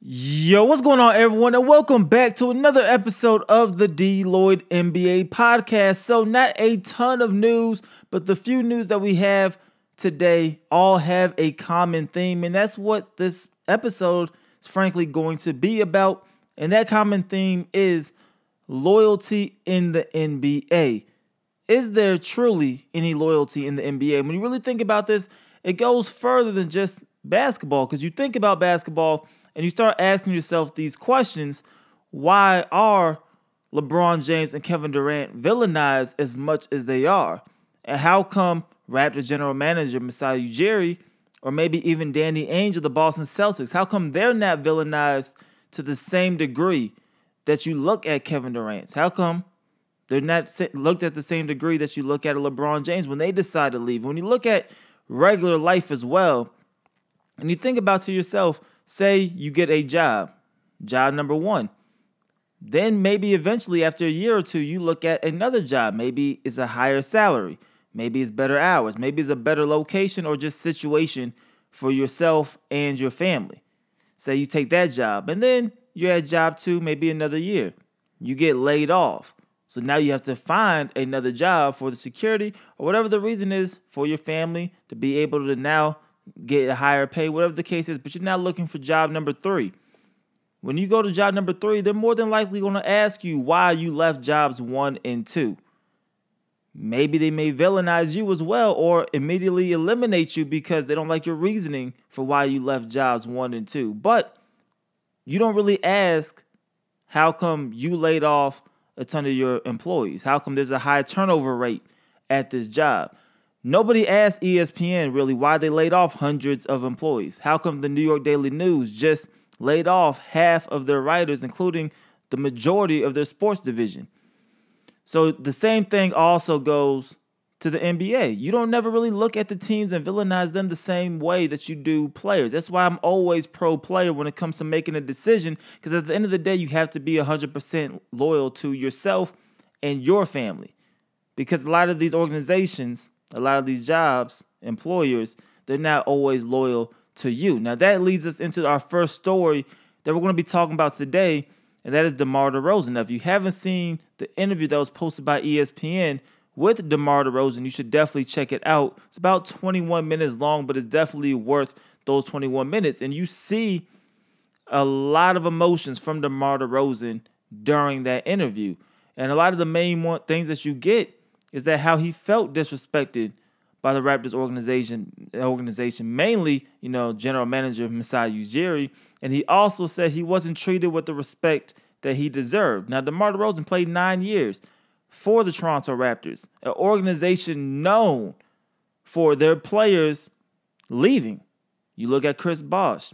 Yo, what's going on, everyone, and welcome back to another episode of the DLloyd NBA podcast. So not a ton of news, but the few news that we have today all have a common theme, and that's what this episode is frankly going to be about. And that common theme is loyalty in the NBA. Is there truly any loyalty in the NBA? When you really think about this, it goes further than just basketball, because you think about basketball and you start asking yourself these questions. Why are LeBron James and Kevin Durant villainized as much as they are? And how come Raptors general manager Masai Ujiri, or maybe even Danny Ainge of the Boston Celtics, how come they're not villainized to the same degree that you look at Kevin Durant? How come they're not looked at the same degree that you look at a LeBron James when they decide to leave? When you look at regular life as well, and you think about to yourself, say you get a job number one. Then maybe eventually after a year or two, you look at another job. Maybe it's a higher salary. Maybe it's better hours. Maybe it's a better location or just situation for yourself and your family. Say you take that job, and then you're at job two, maybe another year. You get laid off. So now you have to find another job for the security or whatever the reason is for your family to be able to now get a higher pay, whatever the case is, but you're not looking for job number three. When you go to job number three, they're more than likely going to ask you why you left jobs 1 and 2. Maybe they may villainize you as well or immediately eliminate you because they don't like your reasoning for why you left jobs 1 and 2. But you don't really ask, how come you laid off a ton of your employees? How come there's a high turnover rate at this job? Nobody asked ESPN really why they laid off hundreds of employees. How come the New York Daily News just laid off half of their writers, including the majority of their sports division? So the same thing also goes to the NBA. You don't never really look at the teams and villainize them the same way that you do players. That's why I'm always pro player when it comes to making a decision, because at the end of the day, you have to be 100% loyal to yourself and your family. Because a lot of these organizations, a lot of these jobs, employers, they're not always loyal to you. Now, that leads us into our first story that we're going to be talking about today, and that is DeMar DeRozan. Now, if you haven't seen the interview that was posted by ESPN with DeMar DeRozan, you should definitely check it out. It's about 21 minutes long, but it's definitely worth those 21 minutes. And you see a lot of emotions from DeMar DeRozan during that interview. And a lot of the main things that you get is that how he felt disrespected by the Raptors organization, mainly, general manager Masai Ujiri. And he also said he wasn't treated with the respect that he deserved. Now, DeMar DeRozan played 9 years for the Toronto Raptors, an organization known for their players leaving. You look at Chris Bosh.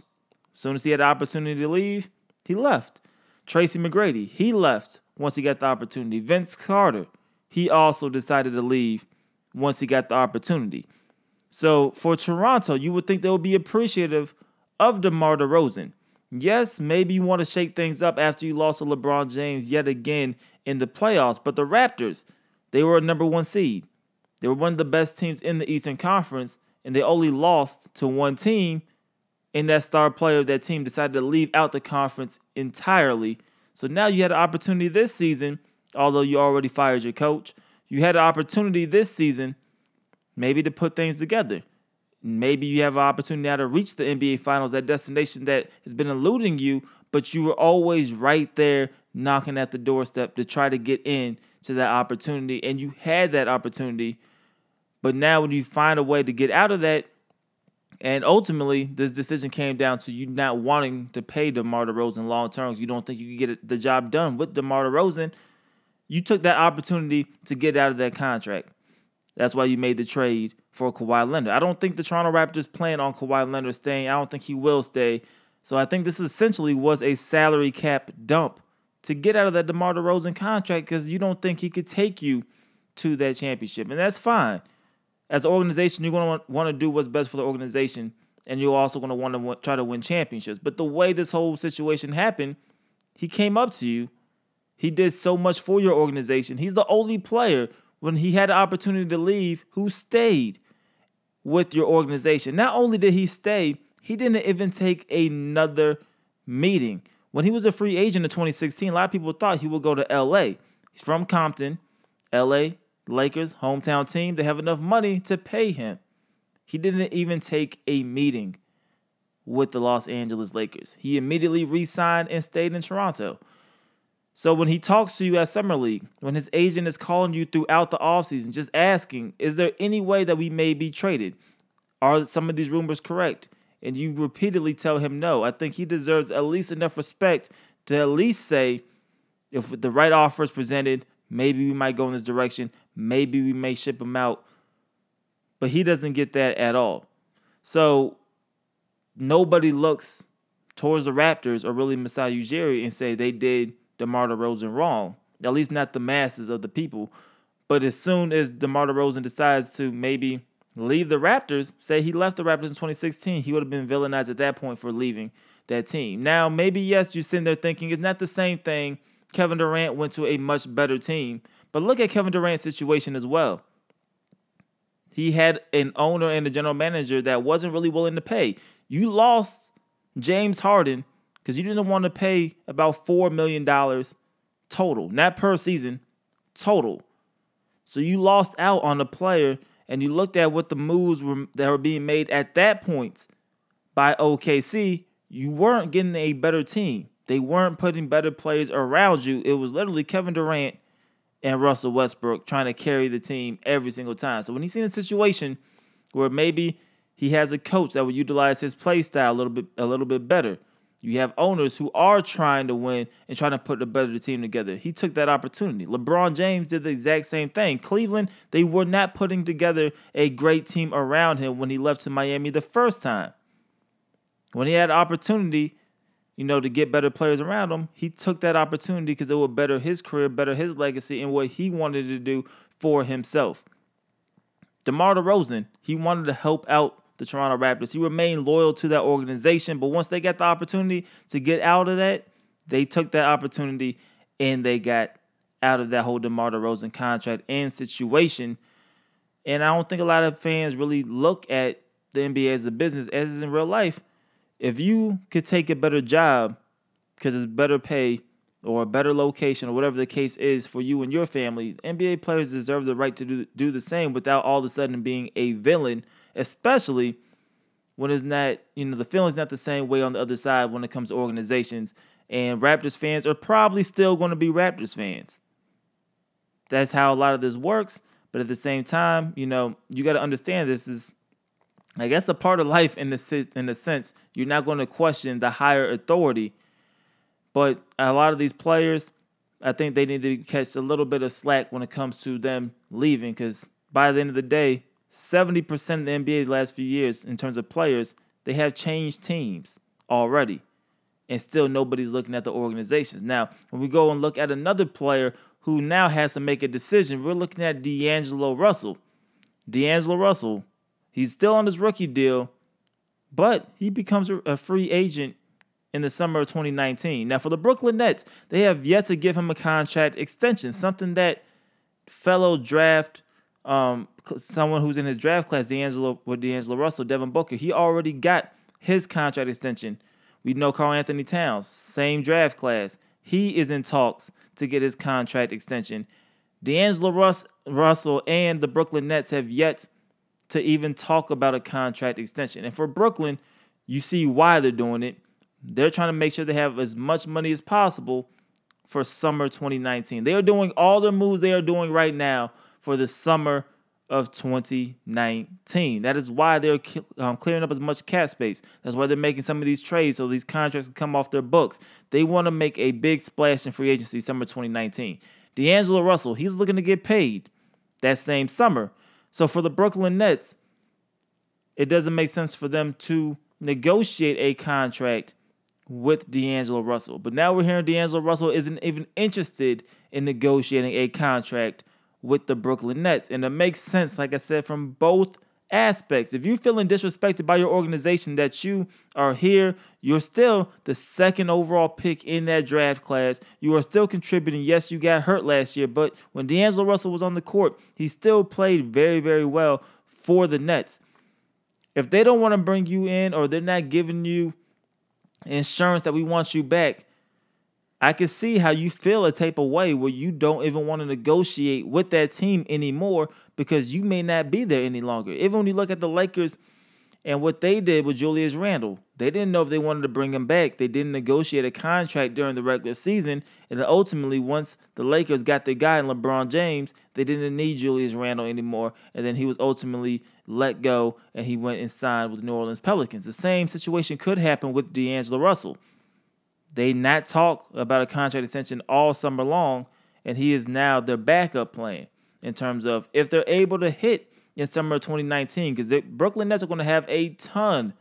As soon as he had the opportunity to leave, he left. Tracy McGrady, he left once he got the opportunity. Vince Carter, he also decided to leave once he got the opportunity. So for Toronto, you would think they would be appreciative of DeMar DeRozan. Yes, maybe you want to shake things up after you lost to LeBron James yet again in the playoffs. But the Raptors, they were a number 1 seed. They were one of the best teams in the Eastern Conference, and they only lost to one team, and that star player of that team decided to leave out the conference entirely. So now you had an opportunity this season, although you already fired your coach. You had an opportunity this season maybe to put things together. Maybe you have an opportunity now to reach the NBA Finals, that destination that has been eluding you, but you were always right there knocking at the doorstep to try to get in to that opportunity, and you had that opportunity. But now when you find a way to get out of that, and ultimately this decision came down to you not wanting to pay DeMar DeRozan long term. You don't think you could get the job done with DeMar DeRozan. You took that opportunity to get out of that contract. That's why you made the trade for Kawhi Leonard. I don't think the Toronto Raptors plan on Kawhi Leonard staying. I don't think he will stay. So I think this essentially was a salary cap dump to get out of that DeMar DeRozan contract, because you don't think he could take you to that championship. And that's fine. As an organization, you're going to want to do what's best for the organization, and you're also going to want to try to win championships. But the way this whole situation happened, he came up to you. He did so much for your organization. He's the only player, when he had the opportunity to leave, who stayed with your organization. Not only did he stay, he didn't even take another meeting. When he was a free agent in 2016, a lot of people thought he would go to LA. He's from Compton, LA, Lakers, hometown team. They have enough money to pay him. He didn't even take a meeting with the Los Angeles Lakers. He immediately re-signed and stayed in Toronto. So when he talks to you at Summer League, when his agent is calling you throughout the offseason, just asking, is there any way that we may be traded? Are some of these rumors correct? And you repeatedly tell him no. I think he deserves at least enough respect to at least say, if the right offer is presented, maybe we might go in this direction. Maybe we may ship him out. But he doesn't get that at all. So nobody looks towards the Raptors or really Masai Ujiri and say they did DeMar DeRozan wrong. At least not the masses of the people. But as soon as DeMar DeRozan decides to maybe leave the Raptors, say he left the Raptors in 2016, he would have been villainized at that point for leaving that team. Now, maybe, yes, you're sitting there thinking it's not the same thing. Kevin Durant went to a much better team. But look at Kevin Durant's situation as well. He had an owner and a general manager that wasn't really willing to pay. You lost James Harden because you didn't want to pay about $4 million total. Not per season, total. So you lost out on a player, and you looked at what the moves that were being made at that point by OKC. You weren't getting a better team. They weren't putting better players around you. It was literally Kevin Durant and Russell Westbrook trying to carry the team every single time. So when he's seen a situation where maybe he has a coach that will utilize his play style a little bit better, you have owners who are trying to win and trying to put a better team together. He took that opportunity. LeBron James did the exact same thing. Cleveland, they were not putting together a great team around him when he left to Miami the first time. When he had an opportunity, to get better players around him, he took that opportunity because it would better his career, better his legacy, and what he wanted to do for himself. DeMar DeRozan, he wanted to help out the Toronto Raptors. He remained loyal to that organization, but once they got the opportunity to get out of that, they took that opportunity and they got out of that whole DeMar DeRozan contract and situation. And I don't think a lot of fans really look at the NBA as a business as is in real life. If you could take a better job because it's better pay or a better location or whatever the case is for you and your family, NBA players deserve the right to do the same without all of a sudden being a villain, especially when it's not, the feeling's not the same way on the other side when it comes to organizations. And Raptors fans are probably still going to be Raptors fans. That's how a lot of this works. But at the same time, you got to understand this is, I guess, a part of life in the sense you're not going to question the higher authority. But a lot of these players, I think they need to catch a little bit of slack when it comes to them leaving, because by the end of the day, 70% of the NBA the last few years, in terms of players, they have changed teams already. And still nobody's looking at the organizations. Now, when we go and look at another player who now has to make a decision, we're looking at D'Angelo Russell. D'Angelo Russell, he's still on his rookie deal, but he becomes a free agent in the summer of 2019. Now, for the Brooklyn Nets, they have yet to give him a contract extension, something that fellow draft someone who's in his draft class, D'Angelo Russell, Devin Booker, he already got his contract extension. We know Karl Anthony Towns, same draft class. He is in talks to get his contract extension. D'Angelo Russell and the Brooklyn Nets have yet to even talk about a contract extension. And for Brooklyn, you see why they're doing it. They're trying to make sure they have as much money as possible for summer 2019. They are doing all the moves they are doing right now for the summer of 2019. That is why they're clearing up as much cap space. That's why they're making some of these trades so these contracts can come off their books. They want to make a big splash in free agency summer 2019. D'Angelo Russell, he's looking to get paid that same summer. So for the Brooklyn Nets, it doesn't make sense for them to negotiate a contract with D'Angelo Russell. But now we're hearing D'Angelo Russell isn't even interested in negotiating a contract with the Brooklyn Nets. And it makes sense, like I said, from both aspects. If you're feeling disrespected by your organization that you are here, you're still the second overall pick in that draft class. You are still contributing. Yes, you got hurt last year, but when D'Angelo Russell was on the court, he still played very, very well for the Nets. If they don't want to bring you in or they're not giving you insurance that we want you back, I can see how you feel a type of way where you don't even want to negotiate with that team anymore because you may not be there any longer. Even when you look at the Lakers and what they did with Julius Randle, they didn't know if they wanted to bring him back. They didn't negotiate a contract during the regular season. And then ultimately, once the Lakers got their guy in LeBron James, they didn't need Julius Randle anymore. And then he was ultimately let go, and he went and signed with the New Orleans Pelicans. The same situation could happen with D'Angelo Russell. They not talk about a contract extension all summer long, and he is now their backup plan in terms of if they're able to hit in summer of 2019, because the Brooklyn Nets are going to have a ton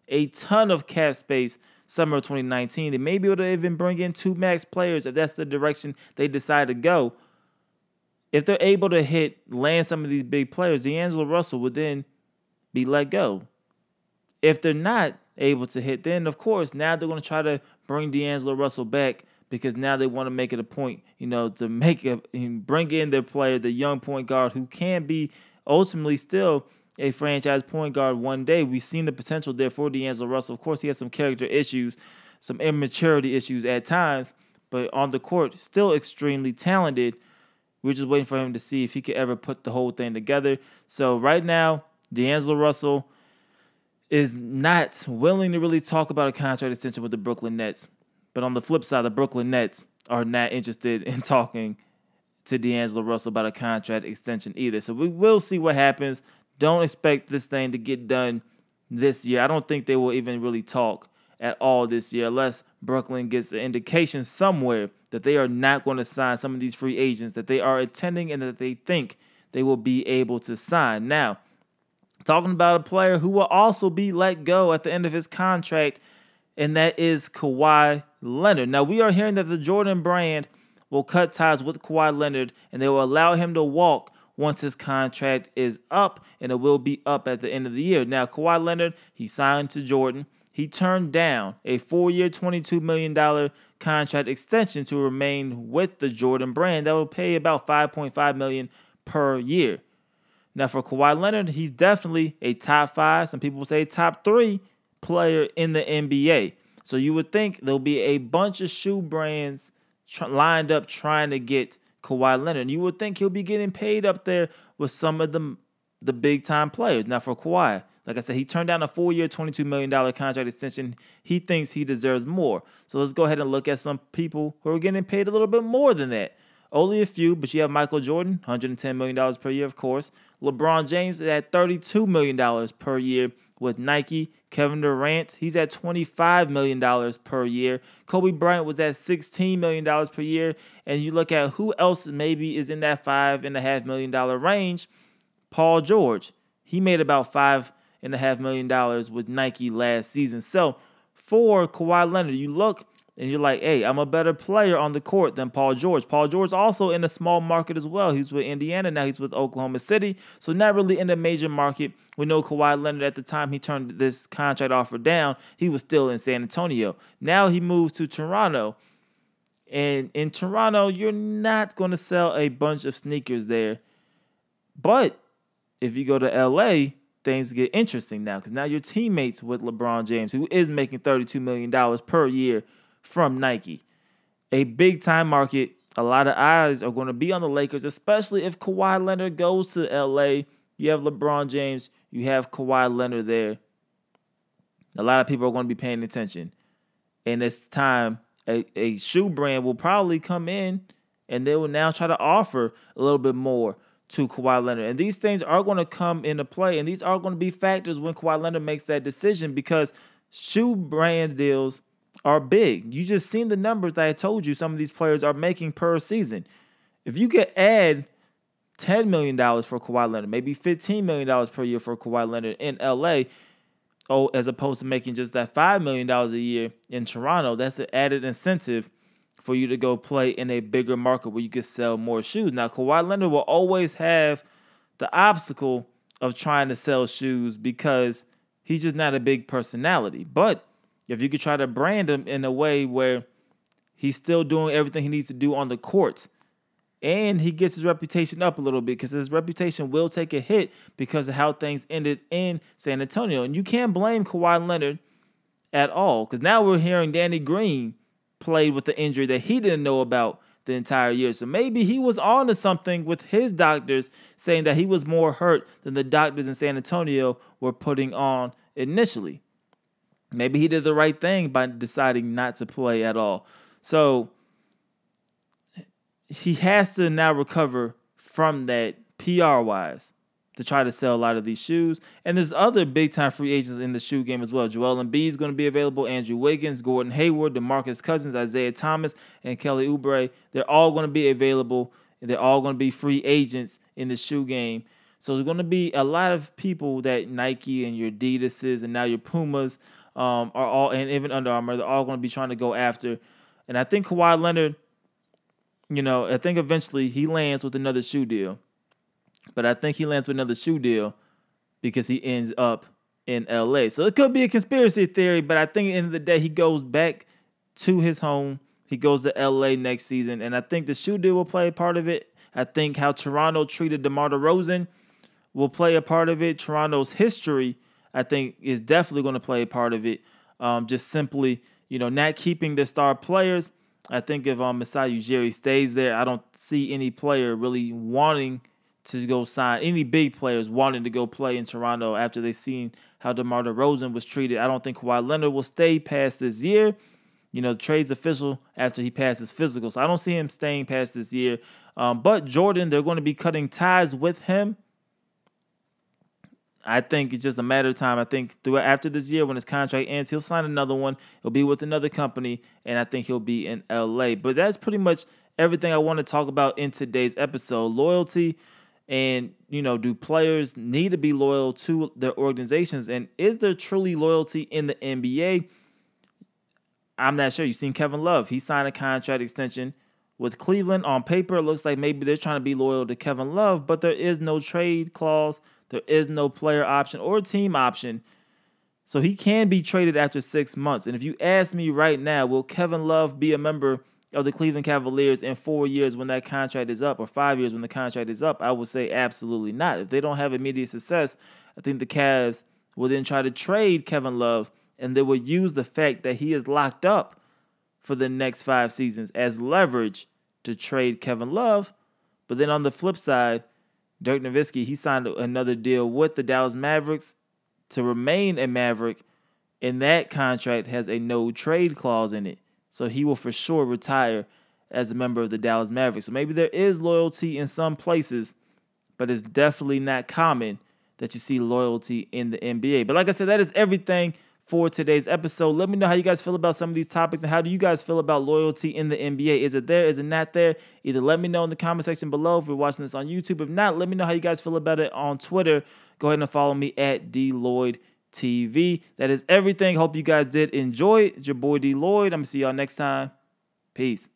of cap space summer of 2019. They may be able to even bring in 2 max players if that's the direction they decide to go. If they're able to land some of these big players, D'Angelo Russell would then be let go. If they're not able to hit, then of course now they're going to try to bring D'Angelo Russell back because now they want to make it a point, to bring in their player, the young point guard who can be ultimately still a franchise point guard one day. We've seen the potential there for D'Angelo Russell. Of course, he has some character issues, some immaturity issues at times, but on the court, still extremely talented. We're just waiting for him to see if he could ever put the whole thing together. So right now, D'Angelo Russell is not willing to really talk about a contract extension with the Brooklyn Nets. But on the flip side, the Brooklyn Nets are not interested in talking to D'Angelo Russell about a contract extension either. So we will see what happens. Don't expect this thing to get done this year. I don't think they will even really talk at all this year unless Brooklyn gets an indication somewhere that they are not going to sign some of these free agents that they are attending and that they think they will be able to sign. Now, talking about a player who will also be let go at the end of his contract, and that is Kawhi Leonard. Now, we are hearing that the Jordan brand will cut ties with Kawhi Leonard, and they will allow him to walk once his contract is up, and it will be up at the end of the year. Now, Kawhi Leonard, he signed to Jordan. He turned down a 4-year, $22 million contract extension to remain with the Jordan brand that will pay about $5.5 million per year. Now, for Kawhi Leonard, he's definitely a top 5, some people say top 3 player in the NBA. So you would think there'll be a bunch of shoe brands lined up trying to get Kawhi Leonard. You would think he'll be getting paid up there with some of the big-time players. Now, for Kawhi, like I said, he turned down a 4-year, $22 million contract extension. He thinks he deserves more. So let's go ahead and look at some people who are getting paid a little bit more than that. Only a few, but you have Michael Jordan, $110 million per year, of course. LeBron James is at $32 million per year with Nike. Kevin Durant, he's at $25 million per year. Kobe Bryant was at $16 million per year. And you look at who else maybe is in that $5.5 million range. Paul George, he made about $5.5 million with Nike last season. So for Kawhi Leonard, you look and you're like, hey, I'm a better player on the court than Paul George. Paul George also in a small market as well. He's with Indiana. Now he's with Oklahoma City. So not really in a major market. We know Kawhi Leonard at the time he turned this contract offer down, he was still in San Antonio. Now he moves to Toronto. And in Toronto, you're not going to sell a bunch of sneakers there. But if you go to LA, things get interesting now because now you're teammates with LeBron James, who is making $32 million per year from Nike. A big-time market. A lot of eyes are going to be on the Lakers, especially if Kawhi Leonard goes to LA. You have LeBron James. You have Kawhi Leonard there. A lot of people are going to be paying attention. And it's time a shoe brand will probably come in and they will now try to offer a little bit more to Kawhi Leonard. And these things are going to come into play, and these are going to be factors when Kawhi Leonard makes that decision because shoe brand deals are big. You just seen the numbers that I told you some of these players are making per season. If you could add $10 million for Kawhi Leonard, maybe $15 million per year for Kawhi Leonard in LA, as opposed to making just that $5 million a year in Toronto, that's an added incentive for you to go play in a bigger market where you can sell more shoes. Now, Kawhi Leonard will always have the obstacle of trying to sell shoes because he's just not a big personality. But if you could try to brand him in a way where he's still doing everything he needs to do on the court and he gets his reputation up a little bit, because his reputation will take a hit because of how things ended in San Antonio. And you can't blame Kawhi Leonard at all. Because now we're hearing Danny Green played with the injury that he didn't know about the entire year. So maybe he was on to something with his doctors saying that he was more hurt than the doctors in San Antonio were putting on initially. Maybe he did the right thing by deciding not to play at all. So he has to now recover from that PR-wise to try to sell a lot of these shoes. And there's other big-time free agents in the shoe game as well. Joel Embiid is going to be available. Andrew Wiggins, Gordon Hayward, DeMarcus Cousins, Isaiah Thomas, and Kelly Oubre. They're all going to be available. And they're all going to be free agents in the shoe game. So there's going to be a lot of people that Nike and your Adidas's and now your Pumas are all, and even Under Armour, they're all going to be trying to go after. And I think Kawhi Leonard, I think eventually he lands with another shoe deal. But I think he lands with another shoe deal because he ends up in L.A. So it could be a conspiracy theory, but I think at the end of the day, he goes back to his home. He goes to L.A. next season, and I think the shoe deal will play a part of it. I think how Toronto treated DeMar DeRozan will play a part of it. Toronto's history, I think, is definitely going to play a part of it. Just simply, not keeping their star players. I think if Masai Ujiri stays there, I don't see any player really wanting to go sign, any big players wanting to go play in Toronto after they've seen how DeMar DeRozan was treated. I don't think Kawhi Leonard will stay past this year. The trade's official after he passes physical. So I don't see him staying past this year. But Jordan, they're going to be cutting ties with him. I think it's just a matter of time. I think after this year, when his contract ends, he'll sign another one. He'll be with another company, and I think he'll be in L.A. But that's pretty much everything I want to talk about in today's episode. Loyalty. And, do players need to be loyal to their organizations? And is there truly loyalty in the NBA? I'm not sure. You've seen Kevin Love. He signed a contract extension with Cleveland. On paper, it looks like maybe they're trying to be loyal to Kevin Love, but there is no trade clause. There is no player option or team option. So he can be traded after 6 months. And if you ask me right now, will Kevin Love be a member of the Cleveland Cavaliers in 4 years when that contract is up, or 5 years when the contract is up? I would say absolutely not. If they don't have immediate success, I think the Cavs will then try to trade Kevin Love, and they will use the fact that he is locked up for the next 5 seasons as leverage to trade Kevin Love. But then on the flip side, Dirk Nowitzki, he signed another deal with the Dallas Mavericks to remain a Maverick, and that contract has a no trade clause in it. So he will for sure retire as a member of the Dallas Mavericks. So maybe there is loyalty in some places, but it's definitely not common that you see loyalty in the NBA. But like I said, that is everything for today's episode. Let me know how you guys feel about some of these topics, and how do you guys feel about loyalty in the NBA? Is it there? Is it not there? Either let me know in the comment section below if you're watching this on YouTube. If not, let me know how you guys feel about it on Twitter. Go ahead and follow me at DLloydTV. That is everything. Hope you guys did enjoy it. It's your boy DLloyd. I'm going to see y'all next time. Peace.